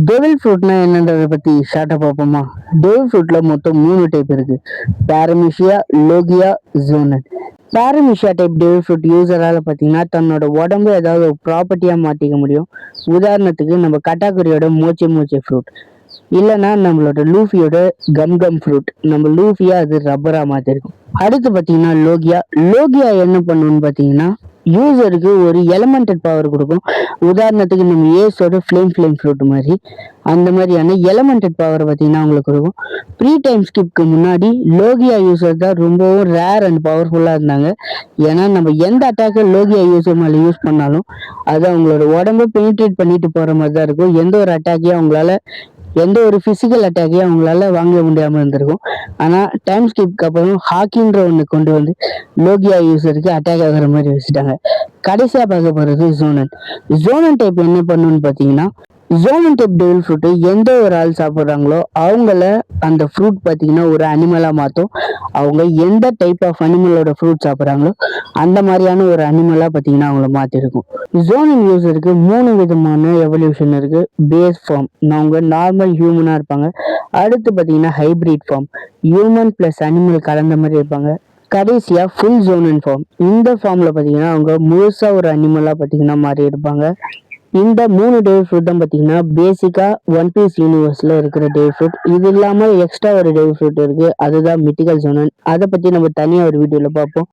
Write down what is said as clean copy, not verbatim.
Devil ஃப்ரூட்னா என்னன்றதை பத்தி ஷார்ட்டா பார்ப்போமா? டெவில் ஃப்ரூட்ல மொத்தம் 3 டைப் இருக்கு. பாரமிஷியா, லோகியா, ஜோனன். பாரமிஷியா டைப் டெவில் ஃப்ரூட் யூசரால பார்த்தீங்கன்னா தன்னோட உடம்பு ஏதாவது ஒரு ப்ராப்பர்ட்டியா மாத்திக்க முடியும். உதாரணத்துக்கு நம்ம கட்டாக்குரியோட மோச்சே மோச்சே ஃப்ரூட், இல்லைன்னா நம்மளோட லூஃபியோட கம் கம் ஃப்ரூட், நம்ம லூஃபியா அது ரப்பரா மாத்திருக்கும். அடுத்து பார்த்தீங்கன்னா லோகியா. லோகியா என்ன பண்ணுன்னு பார்த்தீங்கன்னா யூசருக்கு ஒரு எலமெண்டட் பவர் கொடுக்கும். உதாரணத்துக்கு நம்ம ஏஸோட ஃப்ளேம் ஃப்ரூட் மாதிரி அந்த மாதிரியான எலமெண்டட் பவர் பார்த்தீங்கன்னா அவங்களுக்கு கொடுக்கும். ப்ரீ டைம் ஸ்கிப்க்கு முன்னாடி லோகியா யூசர் தான் ரொம்பவும் ரேர் அண்ட் பவர்ஃபுல்லாக இருந்தாங்க. ஏன்னா நம்ம எந்த அட்டாக்கை லோகியா யூசர் மேலே யூஸ் பண்ணாலும் அது அவங்களோட உடம்பை பெனிட்ரேட் பண்ணிட்டு போகிற மாதிரி தான் இருக்கும். எந்த ஒரு அட்டாக்கையும் அவங்களால எந்த ஒரு பிசிக்கல் அட்டாக்கையும் அவங்களால வாங்க முடியாமல் இருந்திருக்கும். ஆனால் டைம் ஸ்கிப்க்கு அப்புறம் ஹாக்கின்ற ஒன்று கொண்டு வந்து லோகியா யூசருக்கு அட்டாக் ஆகிற மாதிரி வச்சுட்டாங்க. கடைசியாக பார்க்க போகிறது ஜோனன். ஜோனன் டைப் என்ன பண்ணுன்னு பார்த்தீங்கன்னா ஜோனன் டைப் டெவில் ஃப்ரூட்டு எந்த ஒரு ஆள் சாப்பிட்றாங்களோ அவங்கள அந்த ஃப்ரூட் பார்த்தீங்கன்னா ஒரு அனிமலாக மாற்றும். அவங்க எந்த டைப் ஆஃப் அனிமலோட ஃப்ரூட் சாப்பிட்றாங்களோ அந்த மாதிரியான ஒரு அனிமலாக பார்த்தீங்கன்னா அவங்கள மாற்றிருக்கும். ஜோனன் யூசருக்கு 3 விதமான எவல்யூஷன் இருக்கு. பேஸ் ஃபார்ம், அவங்க நார்மல் ஹியூமனாக இருப்பாங்க. அடுத்து பார்த்தீங்கன்னா hybrid form, human plus animal கலந்த மாதிரி இருப்பாங்க. கடைசியாக ஃபுல் ஜோனன் ஃபார்ம். இந்த ஃபார்மில் பார்த்தீங்கன்னா அவங்க முழுசாக ஒரு அனிமலாக பார்த்தீங்கன்னா மாறி இருப்பாங்க. இந்த 3 டெவில் ஃப்ரூட் தான் பார்த்தீங்கன்னா பேசிக்காக ஒன் பீஸ் யூனிவர்ஸில் இருக்கிற டெவில் ஃப்ரூட். இது இல்லாமல் எக்ஸ்ட்ரா ஒரு டெவில் ஃப்ரூட் இருக்குது, அதுதான் மித்திகல் ஜோனன். அதை பற்றி நம்ம தனியாக ஒரு வீடியோவில் பார்ப்போம்.